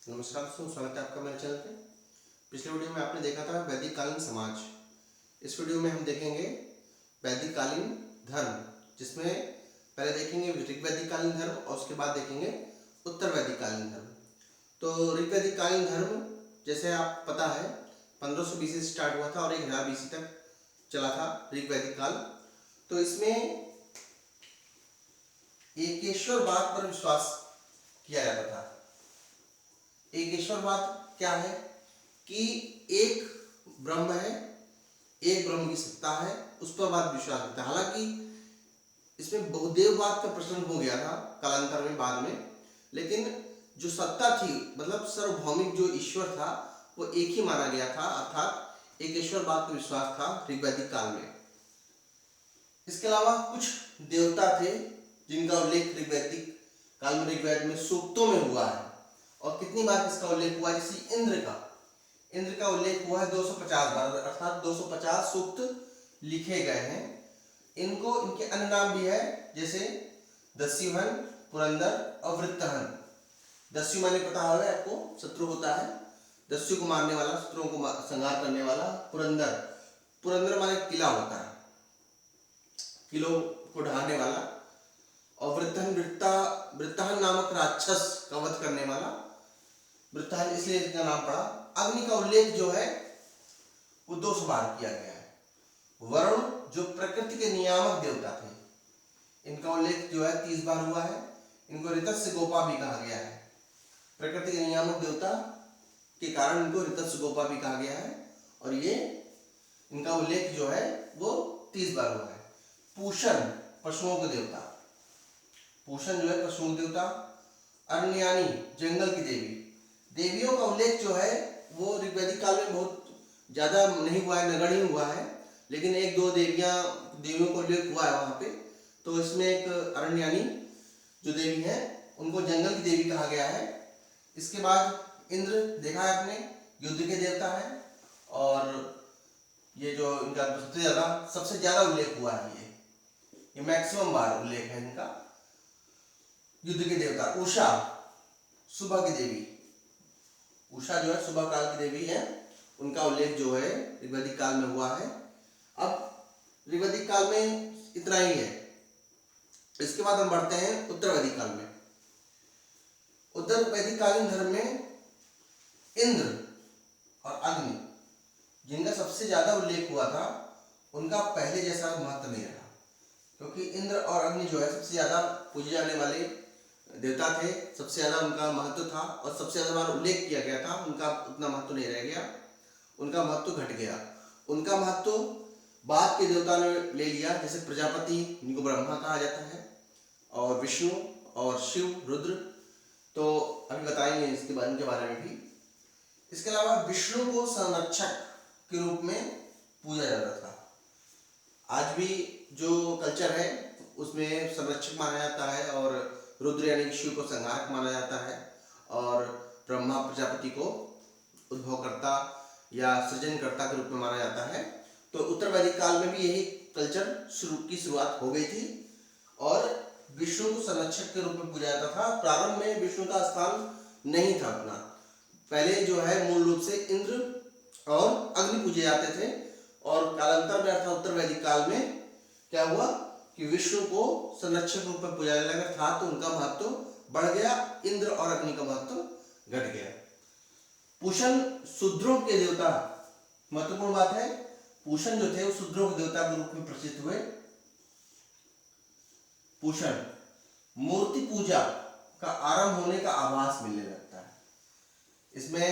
नमस्कार दोस्तों, स्वागत है आपका मेरे चैनल पे। पिछले वीडियो में आपने देखा था वैदिक कालीन समाज। इस वीडियो में हम देखेंगे वैदिक कालीन धर्म, जिसमें पहले देखेंगे ऋग वैदिक कालीन धर्म और उसके बाद देखेंगे उत्तर वैदिक कालीन धर्म। तो ऋग वैदिक कालीन धर्म जैसे आप पता है 1500 BC से स्टार्ट हुआ था और 1000 BC तक चला था ऋग वैदिक काल। तो इसमें एकेश्वरवाद पर विश्वास किया जाता था। एकेश्वरवाद क्या है कि एक ब्रह्म है, एक ब्रह्म की सत्ता है, उस पर बात विश्वास होता है। हालांकि इसमें बहुदेववाद का प्रचलन हो गया था कालांतर में, बाद में, लेकिन जो सत्ता थी मतलब सार्वभौमिक जो ईश्वर था वो एक ही माना गया था, अर्थात एकेश्वरवाद का विश्वास था ऋग वैदिक काल में। इसके अलावा कुछ देवता थे जिनका उल्लेख ऋग वैदिक काल में ऋग्वेद में सूक्तों में हुआ है। और कितनी बार इसका उल्लेख हुआ, जैसे इंद्र का उल्लेख हुआ है 250 बार, अर्थात 250 सूक्त लिखे गए हैं। इनको इनके अन्य नाम भी है, जैसे दस्युहन, पुरंदर और वृत्तहन। दस्यु माने पता होगा आपको, शत्रु होता है, दस्यु को मारने वाला, शत्रुओं को संहार करने वाला। पुरंदर माने किला होता है, किलों को ढहाने वाला। और वृत्तहन नामक राक्षस का वध करने वाला। वृत्तहन इसलिए इसका नाम पड़ा। अग्नि का उल्लेख जो है वो 200 बार किया गया है। वरुण जो प्रकृति के नियामक देवता थे, इनका उल्लेख जो है 30 बार हुआ है। इनको ऋतस्य गोपा भी कहा गया है। प्रकृति के नियामक देवता के कारण इनको ऋतस्य गोपा भी कहा गया है। और ये इनका उल्लेख जो है वो 30 बार हुआ है। पूषण पशुओं के देवता, पूषण जो है पशुओं के देवता। अरण्यानी जंगल की देवी। देवियों का उल्लेख जो है वो ऋग वैदिक काल में बहुत ज्यादा नहीं हुआ है, नगण्य हुआ है, लेकिन एक दो देवियों का उल्लेख हुआ है वहां पे। तो इसमें एक अरण्यानी जो देवी है उनको जंगल की देवी कहा गया है। इसके बाद इंद्र देखा है आपने, युद्ध के देवता है। और ये जो इनका सबसे ज्यादा उल्लेख हुआ है, ये मैक्सिमम बार उल्लेख है इनका, युद्ध के देवता। उषा सुबह की देवी, उषा जो है सुबह काल की देवी है, उनका उल्लेख जो है ऋग वैदिक काल में हुआ है। अब ऋग वैदिक काल में इतना ही है। इसके बाद हम बढ़ते हैं उत्तर वैदिक काल में। उत्तर वैदिक कालीन धर्म में इंद्र और अग्नि जिनका सबसे ज्यादा उल्लेख हुआ था, उनका पहले जैसा महत्व नहीं रहा, क्योंकि इंद्र और अग्नि जो है सबसे ज्यादा पूजे जाने वाले देवता थे, सबसे ज्यादा उनका महत्व था और सबसे ज्यादा बार उल्लेख किया गया था। उनका उतना महत्व नहीं रह गया, उनका महत्व घट गया। उनका महत्व बाद के देवता ने ले लिया, जैसे प्रजापति जिनको ब्रह्मा कहा जाता है, और विष्णु और शिव रुद्र। तो अभी बताएंगे इसके बारे में भी। इसके अलावा विष्णु को संरक्षक के रूप में पूजा जाता था। आज भी जो कल्चर है उसमें संरक्षक माना जाता है, और रुद्र यानी शिव को संहारक माना जाता है, और ब्रह्मा प्रजापति को उद्भवकर्ता या सृजनकर्ता के रूप में माना जाता है। तो उत्तर वैदिक काल में भी यही कल्चर की शुरुआत हो गई थी, और विष्णु को संरक्षक के रूप में पूजा जाता था। प्रारंभ में विष्णु का स्थान नहीं था अपना, पहले जो है मूल रूप से इंद्र और अग्नि पूजे जाते थे। और कालांतर में अर्थात उत्तर वैदिक काल में क्या हुआ कि विष्णु को संरक्षक रूप में पूजा जाने लगा था, तो उनका महत्व बढ़ गया, इंद्र और अग्नि का महत्व घट गया। पूषण शूद्रों के देवता, महत्वपूर्ण बात है, पूषण जो थे वो शूद्रों के देवता के रूप में प्रसिद्ध हुए। पूषण मूर्ति पूजा का आरंभ होने का आभास मिलने लगता है। इसमें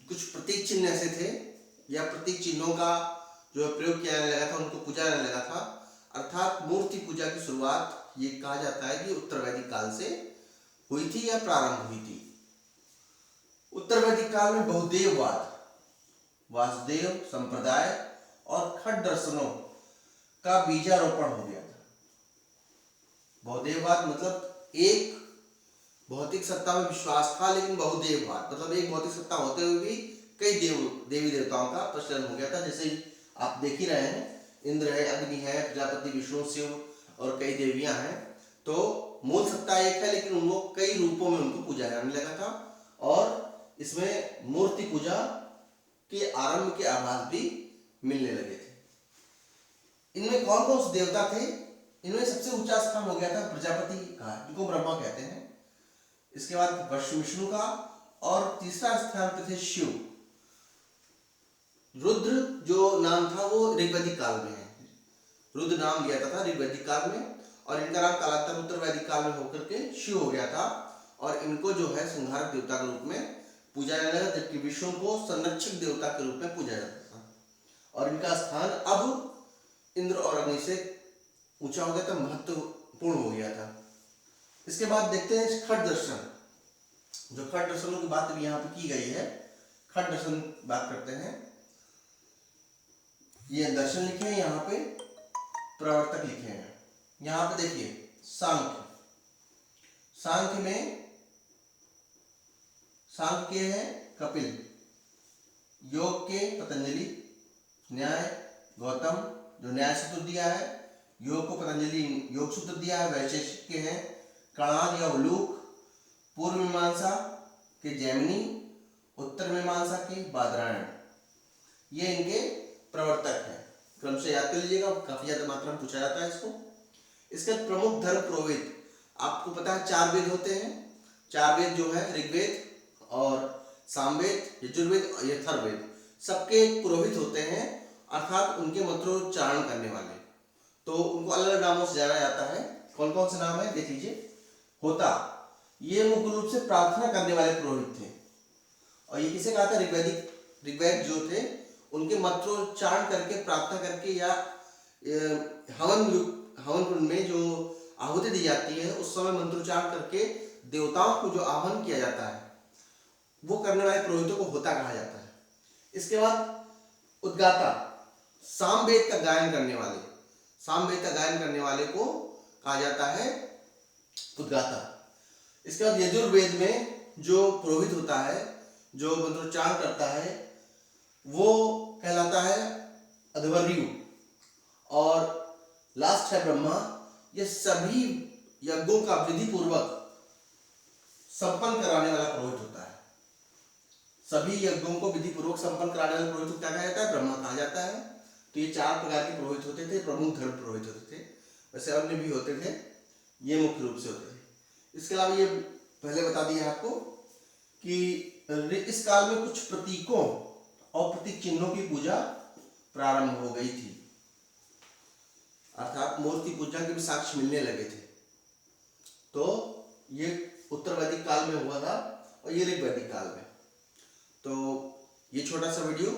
कुछ प्रतीक चिन्ह ऐसे थे, या प्रतीक चिन्हों का जो प्रयोग किया जाने लगा था, उनको पूजा जाने लगा था, अर्थात मूर्ति पूजा की शुरुआत ये कहा जाता है कि उत्तर वैदिक काल से हुई थी या प्रारंभ हुई थी। उत्तर वैदिक काल में बहुदेववाद, वासुदेव संप्रदाय और खट दर्शनों का बीजारोपण हो गया था। बहुदेववाद मतलब एक भौतिक सत्ता में विश्वास था, लेकिन बहुदेववाद मतलब एक भौतिक सत्ता होते हुए भी कई देवी देवताओं का प्रचलन हो गया था। जैसे आप देख ही रहे हैं, इंद्र है, अग्नि है, प्रजापति, विष्णु, शिव और कई देवियां हैं। तो मूल सत्ता एक है, लेकिन उनको कई रूपों में उनको पूजा जाने लगा था। और इसमें मूर्ति पूजा के आरंभ के आभास भी मिलने लगे थे। इनमें कौन कौन से देवता थे? इनमें सबसे ऊंचा स्थान हो गया था प्रजापति का, जिनको ब्रह्मा कहते हैं। इसके बाद विष्णु का, और तीसरा स्थान पे थे शिव। रुद्र जो नाम था वो ऋग्वैदिक काल में है, रुद्र नाम लिया था ऋग्वैदिक काल में, और इनका नाम कालांतर उत्तर वैदिक काल में होकर के शिव हो गया था, और इनको जो है संहारक देवता के रूप में पूजा जाने लगा, जबकि विष्णु को संरक्षक देवता के रूप में पूजा जाता था। और इनका स्थान अब इंद्र और अग्नि से ऊंचा हो गया था, महत्वपूर्ण हो गया था। इसके बाद देखते हैं खट दर्शन। जो खट दर्शनों की बात भी यहाँ पे की गई है, खट दर्शन बात करते हैं। ये दर्शन लिखे हैं, यहाँ पे प्रवर्तक लिखे हैं। यहाँ पे देखिए सांख्य, सांख्य में सांख्य के हैं कपिल, योग के पतंजलि, न्याय गौतम जो न्याय सूत्र दिया है, योग को पतंजलि योग सूत्र दिया है। वैशेषिक के हैं कणाद या उलूक, पूर्व मीमांसा के जैमिनी, उत्तर मीमांसा के बादरायण। ये इनके प्रवर्तक हैं। क्रम से याद कर लीजिएगा, काफी ज्यादा मात्रा में पूछा जाता है इसको। इसके प्रमुख धर्म पुरोहित, आपको पता है 4 वेद होते हैं। 4 वेद जो है ऋग्वेद और सामवेद, यजुर्वेद और अथर्ववेद, सबके पुरोहित होते हैं, अर्थात उनके मंत्रोच्चारण करने वाले। तो उनको अलग अलग नामों से जाना जाता है। कौन कौन से नाम है देख लीजिए। होता, ये मुख्य रूप से प्रार्थना करने वाले पुरोहित थे, और ये किसे कहा था? ऋग्वेद जो थे उनके मंत्रोच्चारण करके, प्रार्थना करके, या हवन कुंड में जो आहुति दी जाती है उस समय मंत्रोच्चारण करके देवताओं को जो आह्वान किया जाता है, वो करने वाले पुरोहितों को होता कहा जाता है। इसके बाद उद्गाता, सामवेद का गायन करने वाले, सामवेद का गायन करने वाले को कहा जाता है उद्गाता। इसके बाद यजुर्वेद में जो पुरोहित होता है, जो मंत्रोच्चारण करता है, वो कहलाता है अध्वर्यु। और लास्ट है ब्रह्मा। ये सभी यज्ञों का विधि पूर्वक संपन्न कराने वाला पुरोहित होता है। सभी यज्ञों को विधि पूर्वक संपन्न कराने वाले पुरोहित को क्या कहा जाता है? ब्रह्मा कहा जाता है। तो ये 4 प्रकार के पुरोहित होते थे, प्रमुख धर्म पुरोहित होते थे। वैसे अन्य भी होते थे, ये मुख्य रूप से होते थे। इसके अलावा ये पहले बता दिया आपको कि इस काल में कुछ प्रतीकों और प्रतीक चिन्हों की पूजा प्रारंभ हो गई थी, अर्थात मूर्ति पूजा के भी साक्ष्य मिलने लगे थे। तो ये उत्तर वैदिक काल में हुआ था और ये ऋग्वैदिक काल में। तो ये छोटा सा वीडियो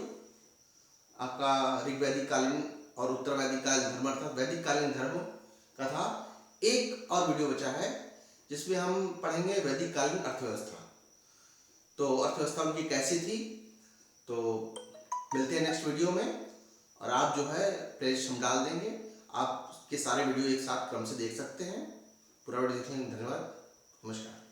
आपका ऋग्वैदिक कालीन और उत्तर वैदिक कालीन धर्म अर्थात वैदिक कालीन धर्म का था। एक और वीडियो बचा है जिसमें हम पढ़ेंगे वैदिक कालीन अर्थव्यवस्था। तो अर्थव्यवस्था उनकी कैसी थी। तो मिलते हैं नेक्स्ट वीडियो में, और आप जो है प्लेलिस्ट हम डाल देंगे, आपके सारे वीडियो एक साथ क्रम से देख सकते हैं। पूरा वीडियो देखने के लिए धन्यवाद। नमस्कार।